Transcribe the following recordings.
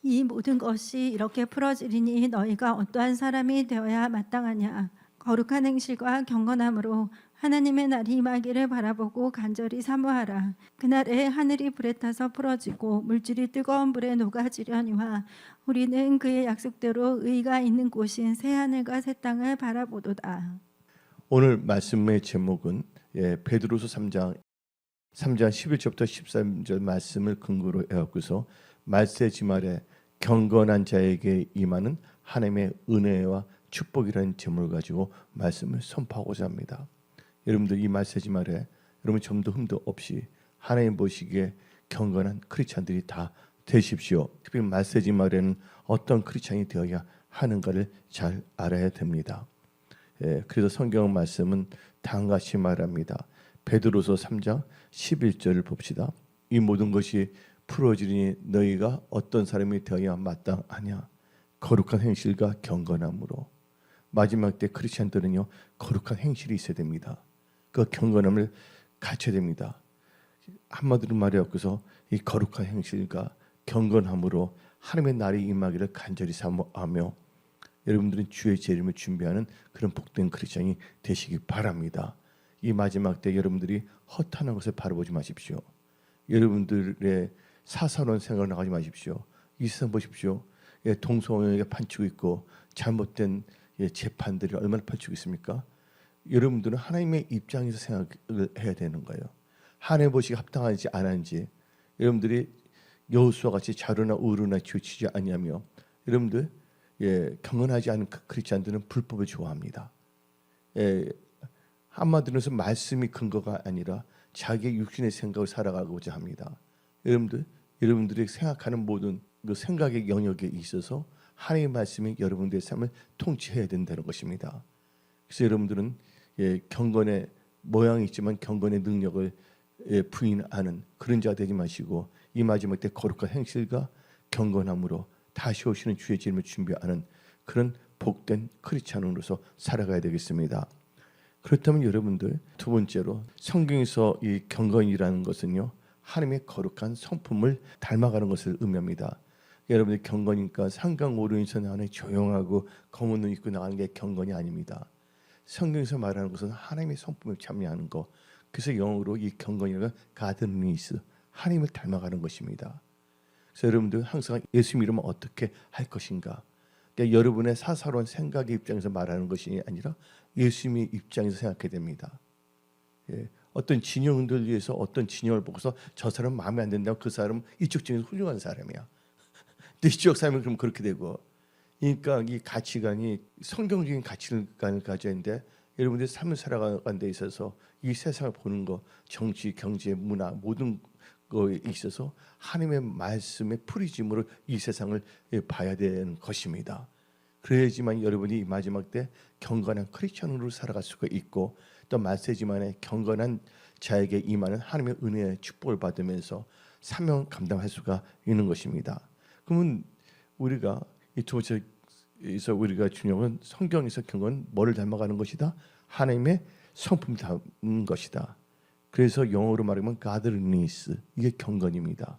이 모든 것이 이렇게 풀어지리니 너희가 어떠한 사람이 되어야 마땅하냐. 거룩한 행실과 경건함으로 하나님의 날이 임하기를 바라보고 간절히 사모하라. 그날에 하늘이 불에 타서 풀어지고 물질이 뜨거운 불에 녹아지려니와 우리는 그의 약속대로 의가 있는 곳인 새 하늘과 새 땅을 바라보도다. 오늘 말씀의 제목은 베드로서 3장 11절부터 13절 말씀을 근거로 해갖고서 말세지말에 경건한 자에게 임하는 하나님의 은혜와 축복이라는 제목을 가지고 말씀을 선포하고자 합니다. 여러분들 이 말세지말에 여러분 점도 흠도 없이 하나님 보시기에 경건한 크리스찬들이 다 되십시오. 특히 말세지말에는 어떤 크리스찬이 되어야 하는가를 잘 알아야 됩니다. 그래서 성경 말씀은 다음과 같이 말합니다. 베드로서 3장 11절을 봅시다. 이 모든 것이 풀어지니 너희가 어떤 사람이 되어야 마땅하냐. 거룩한 행실과 경건함으로. 마지막 때 크리스찬들은요 거룩한 행실이 있어야 됩니다. 그 경건함을 갖춰야 됩니다. 한마디로 말해서 이 거룩한 행실과 경건함으로 하나님의 날이 임하기를 간절히 사모하며 여러분들은 주의 재림을 준비하는 그런 복된 크리스찬이 되시기 바랍니다. 이 마지막 때 여러분들이 허탄한 것을 바라보지 마십시오. 여러분들의 사사로운 생각을 나가지 마십시오. 이 세상 보십시오. 동성애가 판치고 있고 잘못된 재판들이 얼마나 판치고 있습니까? 여러분들은 하나님의 입장에서 생각을 해야 되는 거예요. 하나님 보시기에 합당하지 않은지 여러분들이 여호수아와 같이 자루나 우르나 치우치지 아니하며 여러분들 경건하지 않은 크리스찬들은 불법을 좋아합니다. 한마디로 해서 말씀이 근거가 아니라 자기의 육신의 생각을 살아가고자 합니다. 여러분들이 생각하는 모든 그 생각의 영역에 있어서 하나님의 말씀이 여러분들의 삶을 통치해야 된다는 것입니다. 그래서 여러분들은 경건의 모양이 있지만 경건의 능력을 부인하는 그런 자 되지 마시고 이 마지막 때 거룩한 행실과 경건함으로 다시 오시는 주의 재림을 준비하는 그런 복된 크리스찬으로서 살아가야 되겠습니다. 그렇다면 여러분들 두 번째로 성경에서 이 경건이라는 것은요 하나님의 거룩한 성품을 닮아가는 것을 의미합니다. 여러분들 경건이니까 상강 오르면서 나는 조용하고 검은 눈 입고 나가는 게 경건이 아닙니다. 성경에서 말하는 것은 하나님의 성품을 참여하는 것. 그래서 영어로 이 경건이라는 가드니스 하나님을 닮아가는 것입니다. 그래서 여러분들 항상 예수 믿으면 어떻게 할 것인가. 그러니까 여러분의 사사로운 생각의 입장에서 말하는 것이 아니라 예수님의 입장에서 생각해야 됩니다. 어떤 진영들 위해서 어떤 진영을 보고서 저 사람 마음에 안 든다고 그 사람 이쪽 진영에서 훌륭한 사람이야. 근데 이쪽 사람은 그럼 그렇게 되고. 그러니까 이 가치관이 성경적인 가치관을 가져야 하는데 여러분들이 삶을 살아가는 데 있어서 이 세상을 보는 거 정치, 경제, 문화 모든 거에 있어서 하나님의 말씀의 프리즘으로 이 세상을 봐야 되는 것입니다. 그래야지만 여러분이 이 마지막 때 경건한 크리스천으로 살아갈 수가 있고 또 말세지만에 경건한 자에게 임하는 하나님의 은혜의 축복을 받으면서 사명 감당할 수가 있는 것입니다. 그러면 우리가 이 두 번째에서 우리가 중요한 성경에서 경건은 뭐를 닮아가는 것이다? 하나님의 성품을 닮는 것이다. 그래서 영어로 말하면 godliness 이게 경건입니다.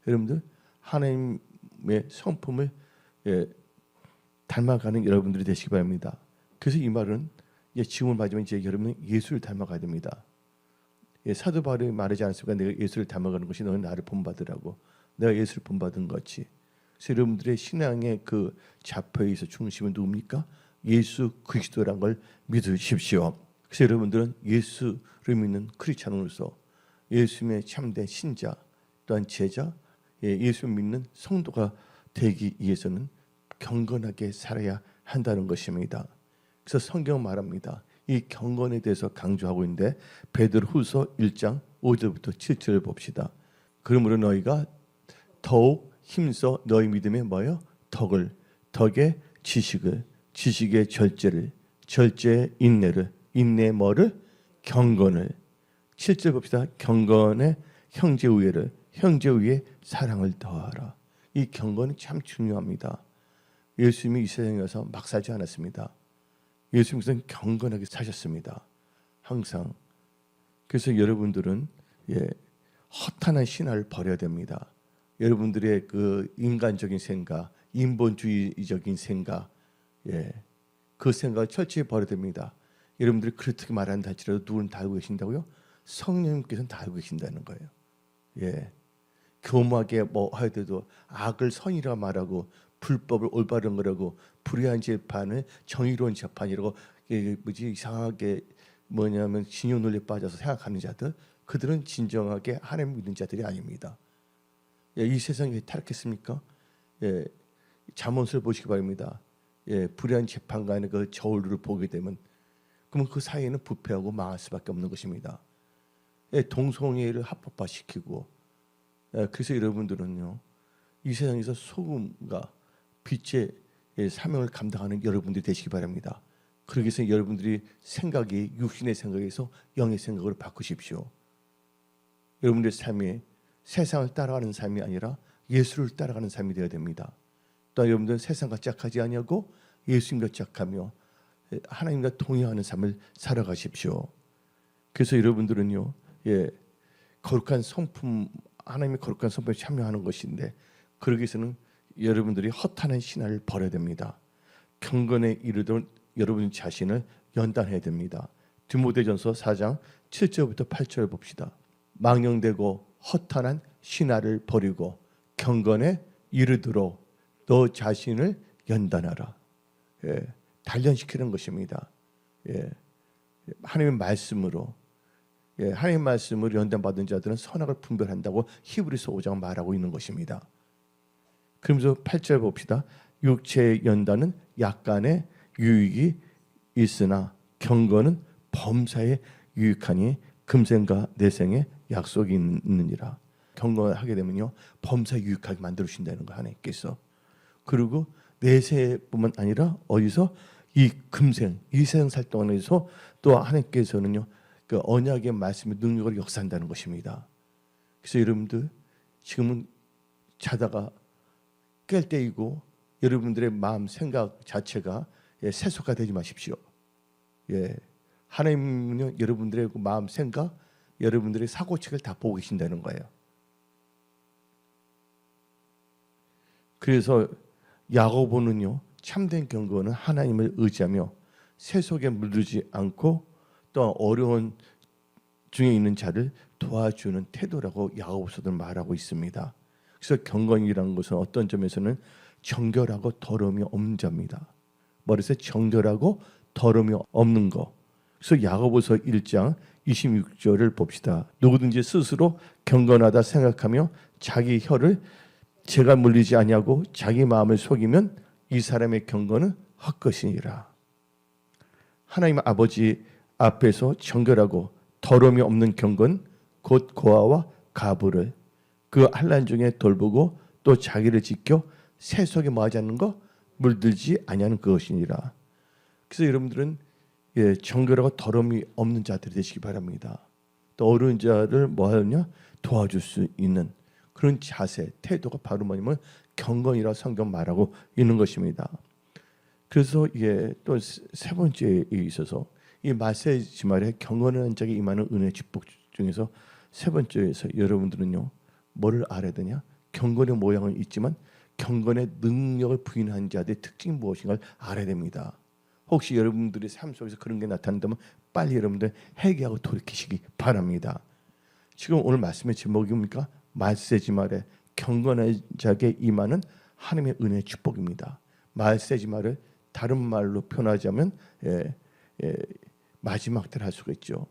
여러분들 하나님의 성품을 닮아가는 여러분들이 되시기 바랍니다. 그래서 이 말은 지금을 맞으면 이제 여러분은 예수를 닮아가야 됩니다. 사도 바울이 말하지 않습니까? 내가 예수를 닮아가는 것이 너는 나를 본받으라고. 내가 예수를 본받은 것이. 그래서 여러분들의 신앙의 그 좌표에 있어 중심은 누굽니까? 예수 그리스도란 걸 믿으십시오. 그래서 여러분들은 예수를 믿는 크리스찬으로서 예수님의 참된 신자 또한 제자 예수를 믿는 성도가 되기 위해서는 경건하게 살아야 한다는 것입니다. 그래서 성경 말합니다. 이 경건에 대해서 강조하고 있는데 베드로후서 1장 5절부터 7절을 봅시다. 그러므로 너희가 더욱 힘써 너희 믿음에 뭐요? 덕의 지식을, 지식의 절제를, 절제의 인내를, 인내의 뭐를? 경건을. 7절 봅시다. 경건의 형제우애를, 형제우애의 사랑을 더하라. 이 경건이 참 중요합니다. 예수님이 이 세상에 와서 막 살지 않았습니다. 예수님께서는 경건하게 사셨습니다. 항상. 그래서 여러분들은 허탄한 신화를 버려야 됩니다. 여러분들의 그 인간적인 생각, 인본주의적인 생각, 그 생각을 철저히 버려야 됩니다. 여러분들이 그렇게 말한다 할지라도 누구는 다 알고 계신다고요? 성령님께서는 다 알고 계신다는 거예요. 교묘하게 뭐 하여도 악을 선이라 말하고 불법을 올바른 거라고 불의한 재판을 정의로운 재판이라고 이상하게 뭐냐면 진용 논리에 빠져서 생각하는 자들, 그들은 진정하게 하나님 믿는 자들이 아닙니다. 이 세상이 왜 타락했습니까? 잠언을 보시기 바랍니다. 불의한 재판관의 그 저울을 보게 되면 그러면 그 사이에는 부패하고 망할 수밖에 없는 것입니다. 동성애를 합법화시키고, 그래서 여러분들은요 이 세상에서 소금과 빛의 사명을 감당하는 여러분들이 되시기 바랍니다. 그러기 위해서 여러분들이 생각이 육신의 생각에서 영의 생각으로 바꾸십시오. 여러분들의 삶이 세상을 따라가는 삶이 아니라 예수를 따라가는 삶이 되어야 됩니다. 또 여러분들은 세상과 짝하지 아니하고 예수님과 짝하며 하나님과 동의하는 삶을 살아가십시오. 그래서 여러분들은요, 거룩한 성품, 하나님의 거룩한 성품에 참여하는 것인데, 그러기 위해서는 여러분들이 허탄한 신화를 버려야 됩니다. 경건에 이르도록 여러분 자신을 연단해야 됩니다. 디모데전서 4장 7절부터 8절 봅시다. 망령되고 허탄한 신화를 버리고 경건에 이르도록 너 자신을 연단하라. 단련시키는 것입니다. 하나님의 말씀으로, 하나님의 말씀으로 연단받은 자들은 선악을 분별한다고 히브리서 5장 말하고 있는 것입니다. 그러면서 8절 봅시다. 육체의 연단은 약간의 유익이 있으나 경건은 범사에 유익하니 금생과 내생에 약속이 있느니라. 경건을 하게 되면요 범사 유익하게 만들어주신다는 거 하나님께서. 그리고 내세뿐만 아니라 어디서 이 금생, 이 세상 살 동안에서 또 하나님께서는요 그 언약의 말씀의 능력을 역사한다는 것입니다. 그래서 여러분들 지금은 자다가 깰 때이고 여러분들의 마음 생각 자체가 세속화 되지 마십시오. 하나님은요 여러분들의 그 마음 생각, 여러분들의 사고책을 다 보고 계신다는 거예요. 그래서 야고보는요 참된 경건은 하나님을 의지하며 세속에 물들지 않고 또 어려운 중에 있는 자를 도와주는 태도라고 야고보서도 말하고 있습니다. 그래서 경건이라는 것은 어떤 점에서는 정결하고 더러움이 없는 자입니다. 머리에서 정결하고 더러움이 없는 것. 그래서 야고보서 1장 26절을 봅시다. 누구든지 스스로 경건하다 생각하며 자기 혀를 죄가 물리지 아니하고 자기 마음을 속이면 이 사람의 경건은 헛것이니라. 하나님 아버지 앞에서 정결하고 더러움이 없는 경건 곧 고아와 가부를 그 환난 중에 돌보고 또 자기를 지켜 세속에 뭐하지 않는 거 물들지 아니하는 그것이니라. 그래서 여러분들은 정결하고 더러움이 없는 자들이 되시기 바랍니다. 또 어려운 자를 뭐하냐 도와줄 수 있는 그런 자세, 태도가 바로 뭐냐면 경건이라고 성경 말하고 있는 것입니다. 그래서 또 세 번째에 있어서 이 마세지 말에 경건한 자에게 임하는 은혜 축복 중에서 세 번째에서 여러분들은요 뭐를 알아야 되냐? 경건의 모양은 있지만 경건의 능력을 부인한 자들의 특징이 무엇인가를 알아야 됩니다. 혹시 여러분들의 삶 속에서 그런 게 나타난다면 빨리 여러분들 회개하고 돌이키시기 바랍니다. 지금 오늘 말씀의 제목이 뭡니까? 말세지 말에 경건한 자에게 임하는 하나님의 은혜의 축복입니다. 말세지 말을 다른 말로 표현하자면 마지막 때를 할 수가 있죠.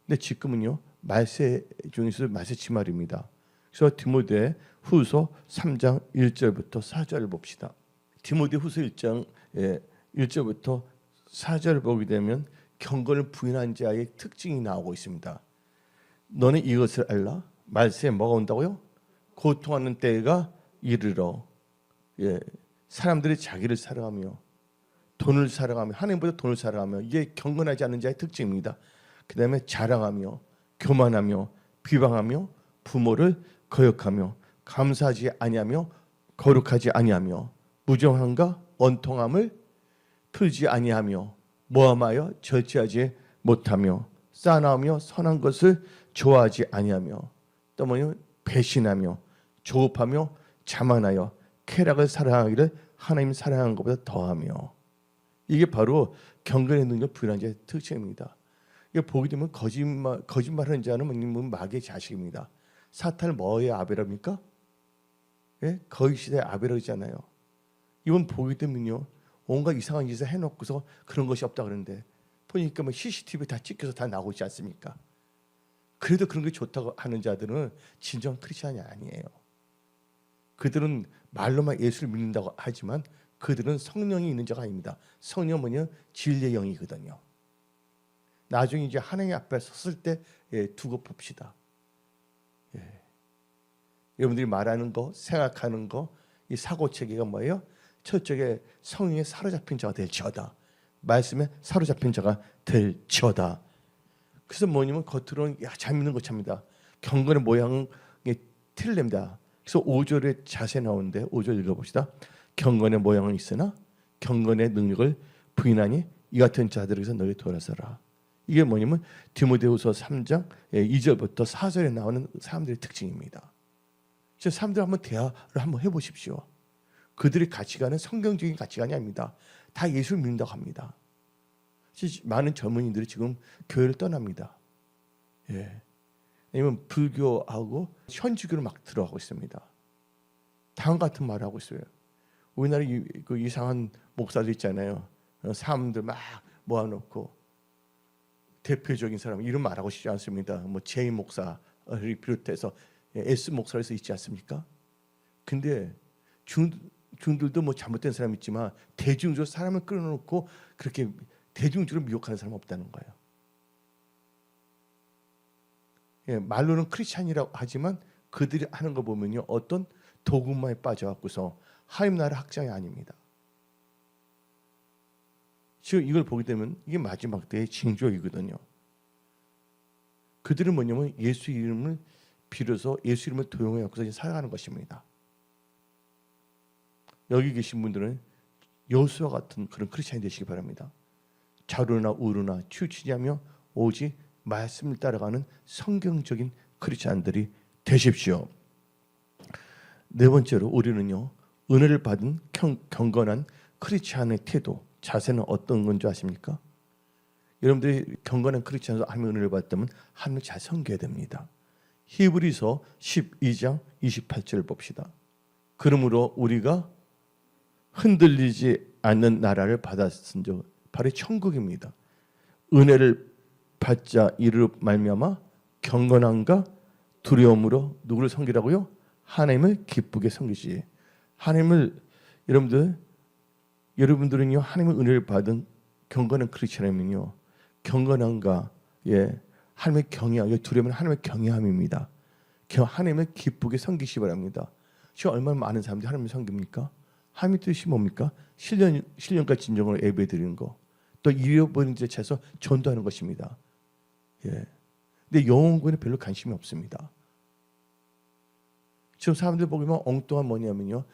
근데 지금은요 말세 중에서 말세지 말입니다. 그래서 디모데 후서 3장 1절부터 4절을 봅시다. 디모데 후서 1장 1절부터 4절을 보게 되면 경건을 부인한 자의 특징이 나오고 있습니다. 너는 이것을 알라? 말세에 뭐가 온다고요? 고통하는 때가 이르러. 사람들이 자기를 사랑하며 돈을 사랑하며 하나님보다 돈을 사랑하며 이게 경건하지 않은 자의 특징입니다. 그 다음에 자랑하며 교만하며 비방하며 부모를 거역하며 감사하지 아니하며 거룩하지 아니하며 무정함과 원통함을 풀지 아니하며 모함하여 절제하지 못하며 싸나우며 선한 것을 좋아하지 아니하며 또 뭐냐 배신하며 조급하며 자만하여 쾌락을 사랑하기를 하나님 사랑한 것보다 더하며. 이게 바로 경건의 능력 부인한 자의 특징입니다. 이게 보게 되면 거짓말하는 자는 뭐냐면 마귀의 자식입니다. 사탄을 뭐의 아벨입니까? 예? 거의 시대의 아벨이잖아요. 이건 보게 되면요, 온갖 이상한 짓을 해놓고서 그런 것이 없다 그러는데 보니까 뭐 CCTV 다 찍혀서 다 나오고 있지 않습니까? 그래도 그런 게 좋다고 하는 자들은 진정 크리스천이 아니에요. 그들은 말로만 예수를 믿는다고 하지만 그들은 성령이 있는 자가 아닙니다. 성령은 뭐냐? 진리의 영이거든요. 나중에 이제 하나님 앞에 섰을 때 두고 봅시다. 예. 여러분들이 말하는 거, 생각하는 거, 이 사고 체계가 뭐예요? 첫째에 성령에 사로잡힌 자가 될지어다. 말씀에 사로잡힌 자가 될지어다. 그래서 뭐냐면 겉으로는 잘 믿는 것 참니다. 경건의 모양이 틀립니다. 그래서 5절에 자세 나오는데 5절 읽어봅시다. 경건의 모양은 있으나 경건의 능력을 부인하니 이 같은 자들에게서 너희 돌아서라. 이게 뭐냐면 디모데후서 3장 2절부터 4절에 나오는 사람들의 특징입니다. 그래서 사람들 한번 대화를 한번 해보십시오. 그들의 가치관은 성경적인 가치관이 아닙니다. 다 예수를 믿는다고 합니다. 많은 젊은이들이 지금 교회를 떠납니다. 예. 아니면 불교하고 현주교로 막 들어가고 있습니다. 다음 같은 말을 하고 있어요. 우리나라 그 이상한 목사들 있잖아요. 사람들 막 모아놓고 대표적인 사람 이름 말하고 싶지 않습니다. 뭐 제이 목사를 비롯해서 S 목사에서 있지 않습니까? 근데 중들도 뭐 잘못된 사람 있지만 대중적으로 사람을 끌어놓고 그렇게 대중적으로 미혹하는 사람 없다는 거예요. 예, 말로는 크리스찬이라고 하지만 그들이 하는 거 보면요, 어떤 도구마에 빠져갖고서 하나님 나라 확장이 아닙니다. 지금 이걸 보게 되면 이게 마지막 때의 징조이거든요. 그들은 뭐냐면 예수 이름을 빌어서 예수 이름을 도용해갖고서 살아가는 것입니다. 여기 계신 분들은 여호수아 같은 그런 크리스찬이 되시기 바랍니다. 좌로나 우로나 치우치지 않으며 오직 말씀을 따라가는 성경적인 크리스찬들이 되십시오. 네 번째로 우리는요, 은혜를 받은 경건한 크리스찬의 태도, 자세는 어떤 건지 아십니까? 여러분들이 경건한 크리스찬으로 하나님의 은혜를 받다면 하나님을 잘 섬겨야 됩니다. 히브리서 12장 28절 봅시다. 그러므로 우리가 흔들리지 않는 나라를 받았은 적 바로 천국입니다. 은혜를 받자 이를 말미암아 경건함과 두려움으로 누구를 섬기라고요? 하나님을 기쁘게 섬기지. 하나님을 여러분들은요, 하나님의 은혜를 받은 경건한 크리스천이면요, 경건함과 하나님의 경외함, 두려움은 하나님의 경외함입니다. 하나님을 기쁘게 섬기시 바랍니다. 지금 얼마나 많은 사람들이 하나님을 섬깁니까? 하나님의 뜻이 뭡니까? 신령과 진정으로 예배 드리는 거, 또 잃어버린 데 채서 전도하는 것입니다. 예. 근데 영혼구원에 별로 관심이 없습니다. 지금 사람들 보면 엉뚱한 뭐냐면요,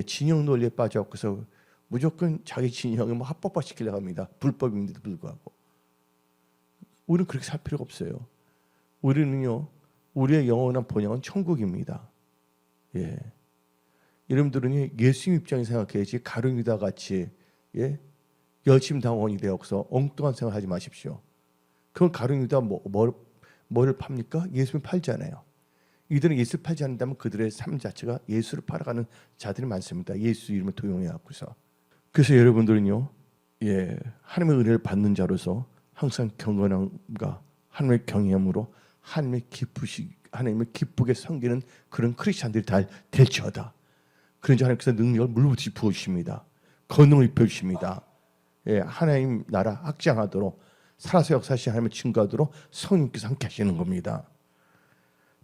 진영 논리에 빠져갖고서 무조건 자기 진영을 뭐 합법화시키려고 합니다. 불법인데도 불구하고. 우리는 그렇게 살 필요가 없어요. 우리는요, 우리의 영원한 본향은 천국입니다. 예. 여러분들은 예수님 입장에 생각해야지 가룟유다 같이 여침당원이 되어서 엉뚱한 생각을 하지 마십시오. 그건 가룟유다 뭐를 팝니까? 예수를 팔잖아요. 이들은 예수를 팔지 않는다면 그들의 삶 자체가 예수를 팔아가는 자들이 많습니다. 예수 이름을 도용해갖고서. 그래서 여러분들은요, 하나님의 은혜를 받는 자로서 항상 경건함과 하나님의 경외함으로 하나님을 기쁘게 섬기는 그런 크리스찬들이 다 될지어다. 그런지 하나님께서 능력을 물부터 부어주십니다. 권능을 입혀주십니다. 하나님 나라 확장하도록, 살아서 역사하신 하나님을 증거하도록 성령께서 함께 하시는 겁니다.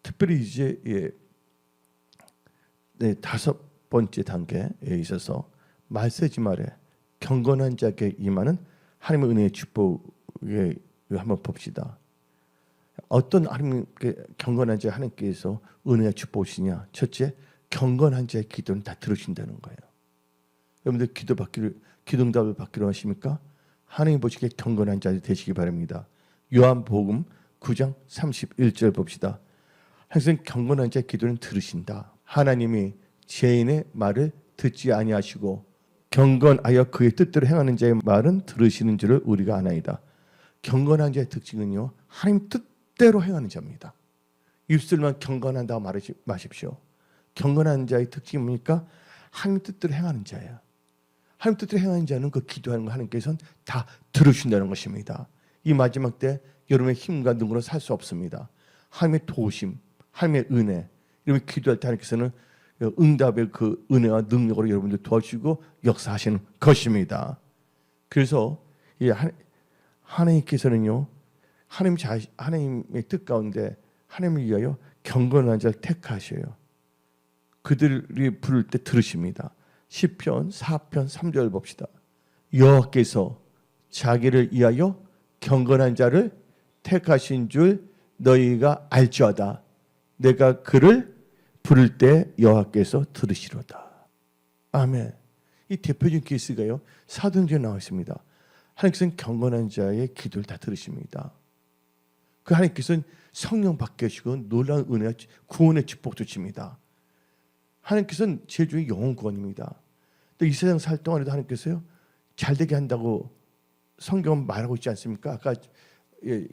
특별히 이제 다섯 번째 단계에 있어서 말세지 말에 경건한 자에게 임하는 하나님의 은혜의 축복에 한번 봅시다. 어떤 하나님께 경건한 자 하나님께서 은혜의 축복이시냐? 첫째, 경건한 자의 기도는 다 들으신다는 거예요. 여러분들 기도응답을 받기로 하십니까? 하나님 보시기에 경건한 자들이 되시기 바랍니다. 요한복음 9장 31절 봅시다. 항상 경건한 자의 기도는 들으신다. 하나님이 죄인의 말을 듣지 아니하시고 경건하여 그의 뜻대로 행하는 자의 말은 들으시는 줄을 우리가 아나이다. 경건한 자의 특징은요, 하나님 뜻대로 행하는 자입니다. 입술만 경건한다고 말하지 마십시오. 경건한 자의 특징이 뭡니까? 하나님 뜻대로 행하는 자예요. 하나님 뜻대로 행하는 자는 그 기도하는 거 하나님께서는 다 들으신다는 것입니다. 이 마지막 때 여러분의 힘과 능으로 살 수 없습니다. 하나님의 도우심, 하나님의 은혜, 여러분 기도할 때 하나님께서는 응답의 그 은혜와 능력으로 여러분들 도와주시고 역사하시는 것입니다. 그래서 이 하나님께서는요, 하나님의 뜻 가운데 하나님을 위하여 경건한 자를 택하셔요. 그들이 부를 때 들으십니다. 시편 4편 3절 봅시다. 여호와께서 자기를 위하여 경건한 자를 택하신 줄 너희가 알지어다. 내가 그를 부를 때 여호와께서 들으시로다. 아멘. 이 대표적인 케이스가요, 사도행전에 나와 있습니다. 하나님께서는 경건한 자의 기도를 다 들으십니다. 그 하나님께서는 성령 받게 하시고 놀라운 은혜와 구원의 축복 주십니다. 하나님께서는 제주의 영혼 구원입니다. 또 이 세상 살 동안에도 하나님께서요, 잘되게 한다고 성경은 말하고 있지 않습니까? 아까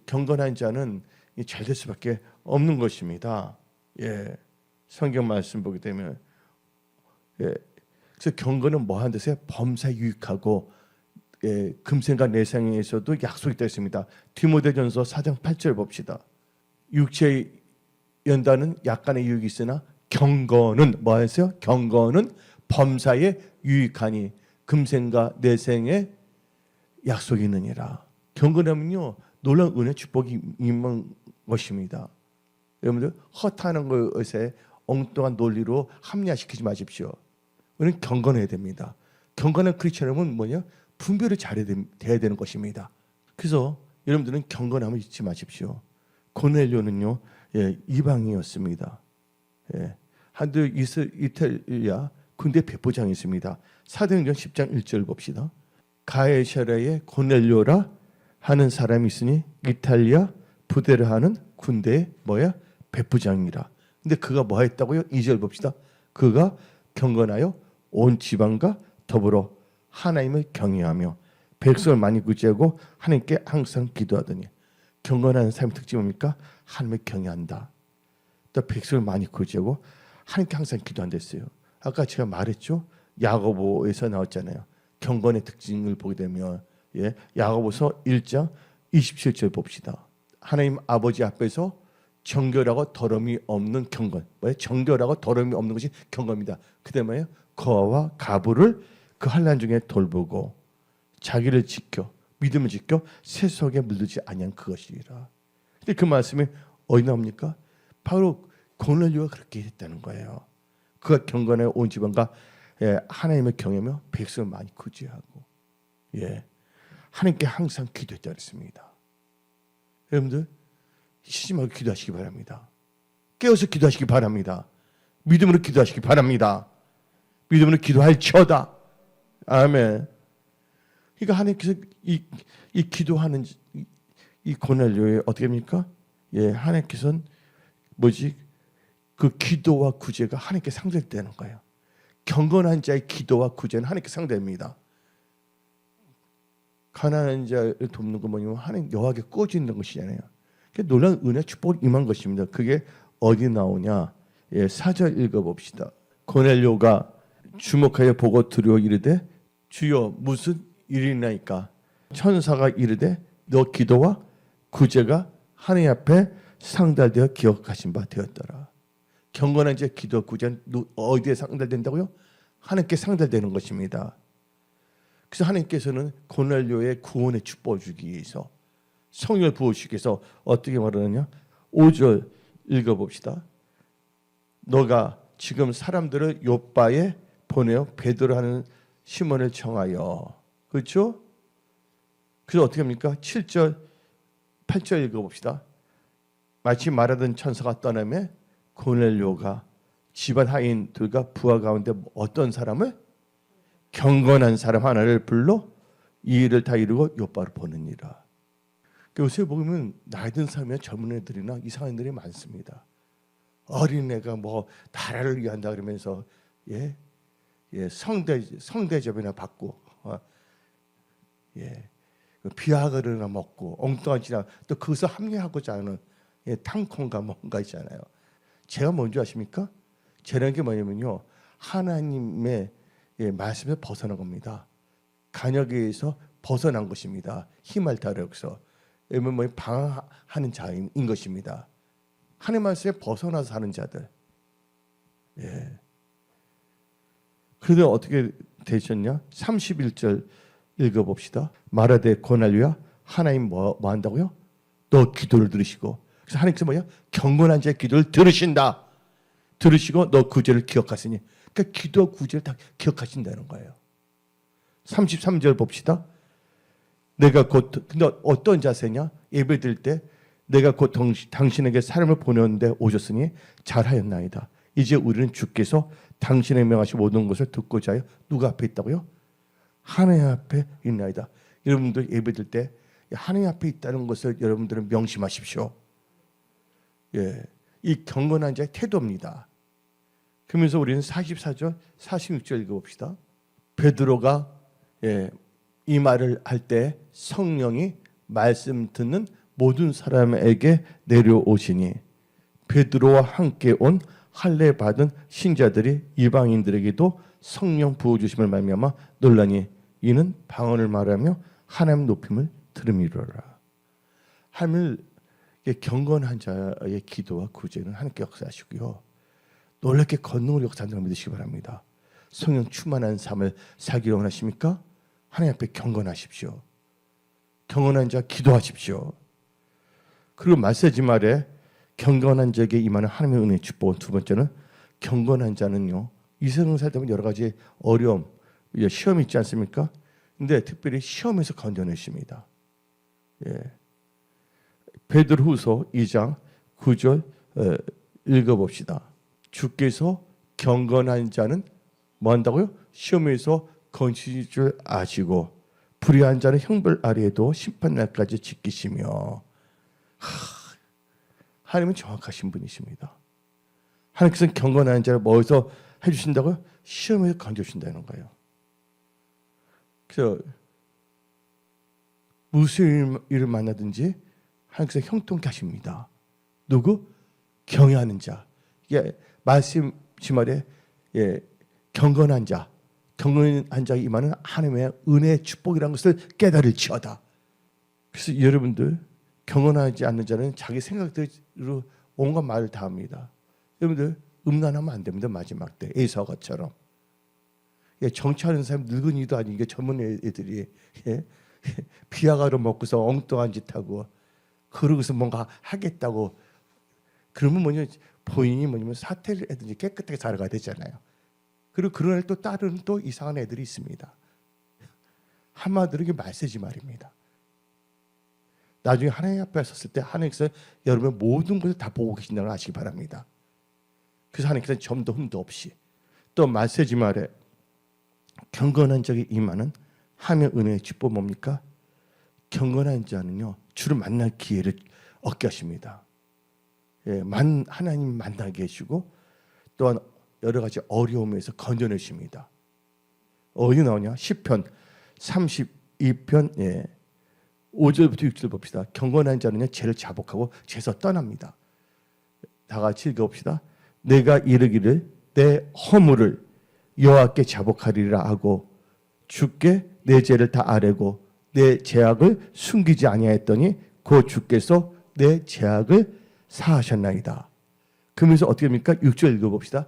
경건한 자는 잘될 수밖에 없는 것입니다. 예, 성경 말씀 보게 되면, 그래서 경건은 뭐 하는 데서 범사에 유익하고, 금생과 내생에서도 약속이 되어 있습니다. 디모데전서 4장 8절 봅시다. 육체의 연단은 약간의 유익이 있으나 경건은 뭐 하세요? 경건은 범사에 유익하니 금생과 내생에 약속이 있느니라. 경건하면요, 놀라운 은혜 축복이 임한 것입니다. 여러분들 헛하는 것에 엉뚱한 논리로 합리화시키지 마십시오. 우리는 경건해야 됩니다. 경건한 크리스천은 뭐냐? 분별을 잘해야 되는 것입니다. 그래서 여러분들은 경건함을 잊지 마십시오. 고넬료는요, 이방인이었습니다. 한두 이탈리아 군대 백부장이 있습니다. 사도행전 10장 1절 봅시다. 가에샤라의 고넬료라 하는 사람이 있으니 이탈리아 부대를 하는 군대의 백부장이라. 근데 그가 뭐 했다고요? 2절 봅시다. 그가 경건하여 온 지방과 더불어 하나님을 경외하며 백성을 많이 구제하고 하나님께 항상 기도하더니. 경건한 삶의 특징이 뭡니까? 하나님을 경외한다. 또 백성을 많이 구제하고 하나님께 항상 기도한다 했어요. 아까 제가 말했죠. 야고보에서 나왔잖아요. 경건의 특징을 보게 되면, 야고보서 1장 27절 봅시다. 하나님 아버지 앞에서 정결하고 더러움이 없는 경건. 뭐예요? 정결하고 더러움이 없는 것이 경건입니다. 그다음에 거와 가부를 그 환난 중에 돌보고 자기를 지켜 믿음을 지켜 세속에 물들지 아니한 그것이라. 근데 그 말씀이 어디 나옵니까? 바로 고넬료가 그렇게 했다는 거예요. 그가 경건하여 온 지방과 하나님을 경외하며 백성을 많이 구제하고, 하나님께 항상 기도했다 그랬습니다. 여러분들 쉬지 말고 기도하시기 바랍니다. 깨어서 기도하시기 바랍니다. 믿음으로 기도하시기 바랍니다. 믿음으로 기도할지어다. 아멘. 그러니까 하나님께서 이 기도하는 이 고넬료에 어떻게 합니까? 하나님께서는 그 기도와 구제가 하나님께 상대되는 거예요. 경건한 자의 기도와 구제는 하나님께 상대됩니다. 가난한 자를 돕는 거 뭐냐면 하나님 여호와께 꽂있는 것이잖아요. 놀라운 은혜 축복이 임한 것입니다. 그게 어디 나오냐? 4절 읽어봅시다. 고넬료가 주목하여 보고 두려워 이르되 주여 무슨 일이나이까? 천사가 이르되 너 기도와 구제가 하나님 앞에 상달되어 기억하신 바 되었더라. 경건한 자의 기도 구제는 어디에 상달된다고요? 하나님께 상달되는 것입니다. 그래서 하나님께서는 고넬료의 구원의 축복을 주기 위해서 성령을 부어주시기 위해서 어떻게 말하느냐? 5절 읽어봅시다. 너가 지금 사람들을 요바에 보내어 베드로 하는 시몬을 정하여. 그렇죠? 그래서 어떻게 합니까? 7절 8절 읽어봅시다. 마치 말하던 천사가 떠나며 고넬료가 집안 하인들과 부하 가운데 어떤 사람을? 경건한 사람 하나를 불러 이 일을 다 이루고 요바로 보내니라. 요새 보면 나이 든 사람이나 젊은 애들이나 이상한 애들이 많습니다. 어린애가 뭐 나라를 위한다 그러면서 예, 성대접이나 받고 비아그르나 먹고 엉뚱한 지나 또 거기서 합리하고자 하는 탕콩과 뭔가 있잖아요. 제가 뭔지 아십니까? 제라는 게 뭐냐면요, 하나님의 말씀에서 벗어난 겁니다. 간역에서 벗어난 것입니다. 힘을 다려서 뭐 방황하는 자인 것입니다. 하나님 말씀에 벗어나서 사는 자들. 그런데 어떻게 되셨냐? 31절 읽어봅시다. 말하되 고날류야, 하나님 뭐 한다고요? 너 기도를 들으시고. 그래서 하나님께서 뭐야? 경건한 자의 기도를 들으신다. 들으시고 너 구제를 기억하시니. 그러니까 기도와 구제를 다 기억하신다는 거예요. 33절 봅시다. 내가 곧, 근데 어떤 자세냐? 예배 드릴 때 내가 곧 당신에게 사람을 보내는데 오셨으니 잘하였나이다. 이제 우리는 주께서 당신의 명하신 모든 것을 듣고자 하여 누가 앞에 있다고요? 하나님 앞에 있나이다. 여러분들 예배 드릴 때 하나님 앞에 있다는 것을 여러분들은 명심하십시오. 이 경건한 자의 태도입니다. 그러면서 우리는 44절, 46절 읽어봅시다. 베드로가 이 말을 할 때 성령이 말씀 듣는 모든 사람에게 내려오시니 베드로와 함께 온 할례 받은 신자들이 이방인들에게도 성령 부어 주심을 말미암아 놀라니 이는 방언을 말하며 하나님 높임을 들음이로라. 하나님을 경건한 자의 기도와 구제는 하나님께 역사하시고요, 놀랍게 권능을 역사한다고 믿으시기 바랍니다. 성령 충만한 삶을 살기를 원하십니까? 하나님 앞에 경건하십시오. 경건한 자 기도하십시오. 그리고 메시지 말에 경건한 자에게 임하는 하나님의 은혜 축복은 두 번째는, 경건한 자는요, 이 세상 살다 보면 여러 가지 어려움, 시험이 있지 않습니까? 근데 특별히 시험에서 건져내십니다. 베드로후서 2장 9절 읽어봅시다. 주께서 경건한 자는 뭐 한다고요? 시험에서 건지실 줄 아시고 불의한 자는 형벌 아래에도 심판날까지 지키시며. 하나님은 정확하신 분이십니다. 하나님께서는 경건한 자를 뭐에서 해주신다고요? 시험에서 건져주신다는 거예요. 그래서 무슨 일을 만나든지 하나님께서 형통케 하십니다. 누구? 경외하는 자. 이게 말씀 말에 경건한 자, 경건한 자의 임하는 하나님의 은혜의 축복이라는 것을 깨달을지어다. 그래서 여러분들, 경건하지 않는 자는 자기 생각대로 온갖 말을 다 합니다. 여러분들 음란하면 안 됩니다. 마지막 때 에사가처럼. 정치하는 사람 늙은이도 아니게 젊은 애들이 비아가로 먹고서 엉뚱한 짓 하고 그러고서 뭔가 하겠다고 그러면 뭐냐, 본인이 뭐냐면 사퇴를 해든지 깨끗하게 살아가야 되잖아요. 그리고 그런 애를 또 따르는 또 이상한 애들이 있습니다. 한마디로 이게 말세지 말입니다. 나중에 하나님 앞에 섰을 때 하나님께서 여러분의 모든 것을 다 보고 계신다는 걸 아시기 바랍니다. 그래서 하나님께서 점도 흠도 없이 또 말세지 말에 경건한 자에게 임하는 하나님의 은혜의 축복 뭡니까? 경건한 자는요, 주를 만날 기회를 얻게 하십니다. 하나님 만나게 해주고 또한 여러 가지 어려움에서 건져내십니다. 어디 나오냐? 시편 32편 5절부터 6절 봅시다. 경건한 자는 죄를 자복하고 죄에서 떠납니다. 다 같이 읽어봅시다. 내가 이르기를 내 허물을 여호와께 자복하리라 하고 주께 내 죄를 다 아뢰고 내 죄악을 숨기지 아니하였더니 곧 주께서 내 죄악을 사하셨나이다. 그러면서 어떻게 합니까? 6절 읽어봅시다.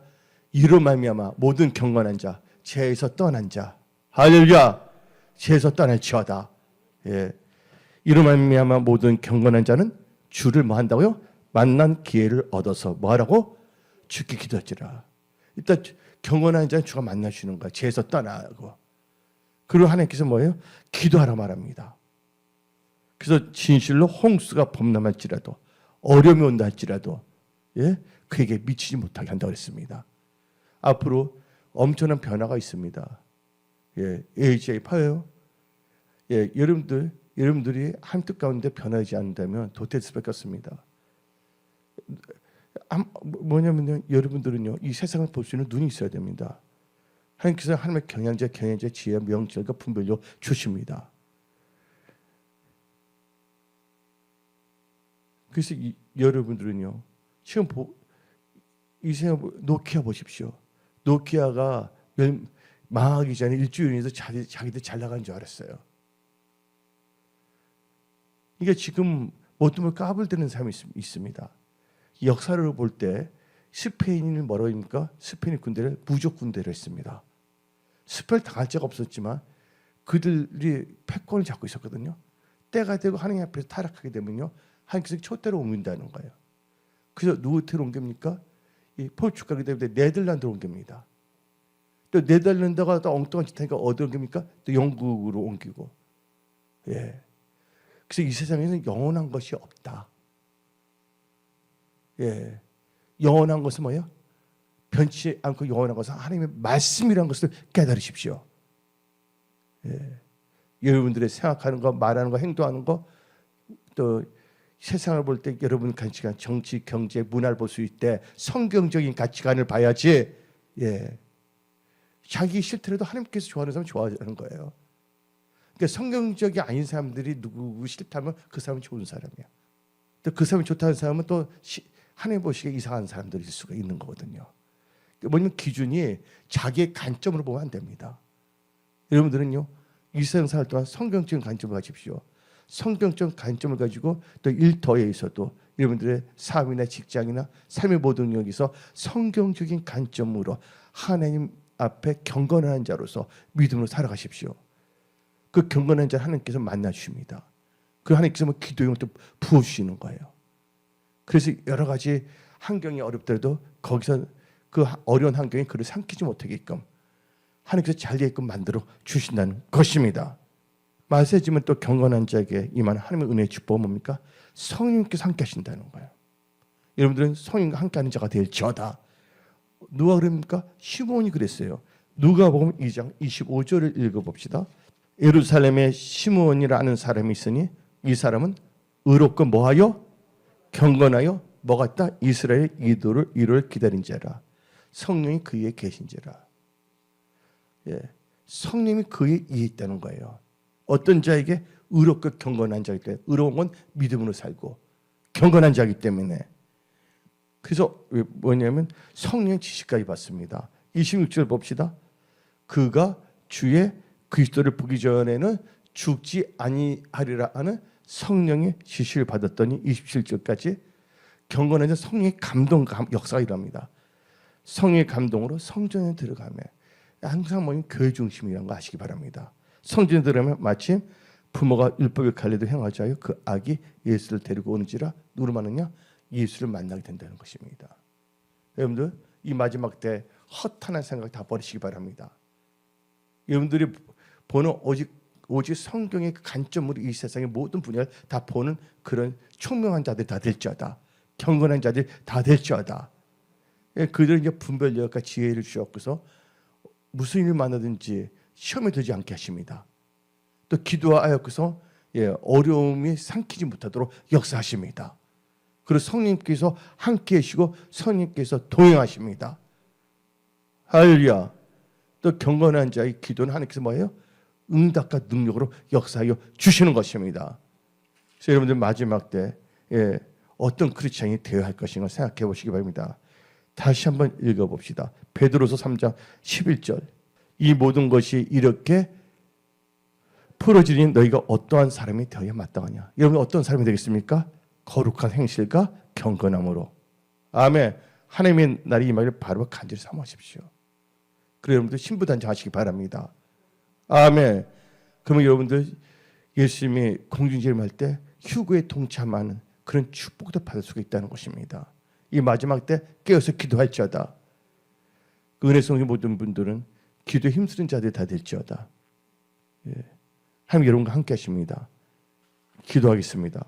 이로 말미암아 모든 경건한 자, 죄에서 떠난 자, 할렐루야, 죄에서 떠날지어다. 이로 말미암아 모든 경건한 자는 주를 뭐 한다고요? 만난 기회를 얻어서 뭐 하라고? 주께 기도할지라. 일단 경건한 자는 주가 만나주는 거야. 죄에서 떠나고. 그리고 하나님께서 뭐예요? 기도하라 말합니다. 그래서 진실로 홍수가 범람할지라도 어려움이 온다 할지라도 그에게 미치지 못하게 한다고 했습니다. 앞으로 엄청난 변화가 있습니다. AJ 파요. 여러분들이 한 뜻 가운데 변하지 않는다면 도태될 수밖에 없습니다. 뭐냐면요, 여러분들은요 이 세상을 볼 수 있는 눈이 있어야 됩니다. 하나님께서 하나님의 경영자, 지혜, 명철과 분별력 주십니다. 그래서 여러분들은요 지금 이 세상 노키아 보십시오. 노키아가 망하기 전에 일주일에서 자기들 잘 나간 줄 알았어요. 이게 지금 어떤 까불대는 사람이 있습니다. 역사를 볼 때 스페인을 뭐라고 합니까? 스페인 군대를 무적 군대를 했습니다. 스펠 당할 자가 없었지만 그들이 패권을 잡고 있었거든요. 때가 되고 하나님 앞에서 타락하게 되면요 하나님께서 촛대로 옮긴다는 거예요. 그래서 누구한테로 옮깁니까? 이 포르투갈이 되면 네덜란드로 옮깁니다. 또 네덜란드가 또 엉뚱한 짓 하니까 어디 옮깁니까? 또 영국으로 옮기고. 예. 그래서 이 세상에는 영원한 것이 없다. 예. 영원한 것은 뭐예요? 변치 않고 영원한 것은 하나님의 말씀이라는 것을 깨달으십시오. 예. 여러분들의 생각하는 거, 말하는 거, 행동하는 거, 또 세상을 볼 때 여러분 가치관, 정치, 경제, 문화를 볼 수 있대 성경적인 가치관을 봐야지. 예. 자기 싫더라도 하나님께서 좋아하는 사람 좋아하는 거예요. 그러니까 성경적이 아닌 사람들이 누구 싫다면 그 사람은 좋은 사람이야. 또 그 사람이 좋다는 사람은 또 하나님 보시기에 이상한 사람들일 수가 있는 거거든요. 뭐냐면 기준이 자기의 관점으로 보면 안 됩니다. 여러분들은요 이 세상 살 동안 성경적인 관점을 가집시오. 성경적 관점을 가지고 또 일터에 있어도 여러분들의 삶이나 직장이나 삶의 모든 영역에서 성경적인 관점으로 하나님 앞에 경건한 자로서 믿음으로 살아가십시오. 그 경건한 자 하나님께서 만나 주십니다. 그 하나님께서 기도용을 또 부어주시는 거예요. 그래서 여러 가지 환경이 어렵더라도 거기서 그 어려운 환경에 그를 삼키지 못하게끔 하나님께서 잘 되게끔 만들어 주신다는 것입니다. 마세지면 또 경건한 자에게 임하는 하나님의 은혜의 축복은 뭡니까? 성령님께서 함께 하신다는 거예요. 여러분들은 성령과 함께하는 자가 될지어다. 누가 그럽니까? 시므온이 그랬어요. 누가복음 2장 25절을 읽어봅시다. 예루살렘에 시므온이라는 사람이 있으니 이 사람은 의롭고 뭐하여? 경건하여 뭐 같다? 이스라엘 이도를 기다린 자라. 성령이 그에 계신지라. 예, 성령이 그에 있다는 거예요. 어떤 자에게 의롭고 경건한 자이기 때문에 의로운 건 믿음으로 살고 경건한 자이기 때문에 그래서 뭐냐면 성령의 지식까지 받습니다. 26절 봅시다. 그가 주의 그리스도를 보기 전에는 죽지 아니하리라 하는 성령의 지시를 받았더니 27절까지 경건한 자 성령의 감동 역사가 일어납니다. 성령의 감동으로 성전에 들어가며 항상 뭐니 교회 중심이라는 거 아시기 바랍니다. 성전에 들어가면 마침 부모가 율법의 관례도 행하지 하여 그 아기 예수를 데리고 오는지라 누구를 만나냐? 예수를 만나게 된다는 것입니다. 여러분들 이 마지막 때 허탄한 생각 다 버리시기 바랍니다. 여러분들이 보는 오직 성경의 관점으로 이 세상의 모든 분야를 다 보는 그런 총명한 자들 다 될지어다. 경건한 자들 다 될지어다. 그들은 이제 분별력과 지혜를 주옵소서 무슨 일을 만나든지 시험에 들지 않게 하십니다. 또 기도하여서 어려움이 삼키지 못하도록 역사하십니다. 그리고 성령님께서 함께 하시고 성령님께서 동행하십니다. 할렐루야. 또 경건한 자의 기도는 하나님께서 뭐예요? 응답과 능력으로 역사하여 주시는 것입니다. 그래서 여러분들 마지막 때 어떤 크리스찬이 되어야 할 것인가 생각해 보시기 바랍니다. 다시 한번 읽어봅시다. 베드로서 3장 11절. 이 모든 것이 이렇게 풀어지니 너희가 어떠한 사람이 되어야 마땅하냐. 여러분 어떤 사람이 되겠습니까? 거룩한 행실과 경건함으로. 아멘. 하나님의 날이 임하기를 바로 간절히 사모하십시오. 그래서 여러분들 신부단장하시기 바랍니다. 아멘. 그러면 여러분들 예수님이 공중제림할 때 휴거에 동참하는 그런 축복도 받을 수가 있다는 것입니다. 이 마지막 때 깨어서 기도할지어다. 은혜성의 모든 분들은 기도에 힘쓰는 자들이 다 될지어다. 하나님 여러분과 함께 하십니다. 기도하겠습니다.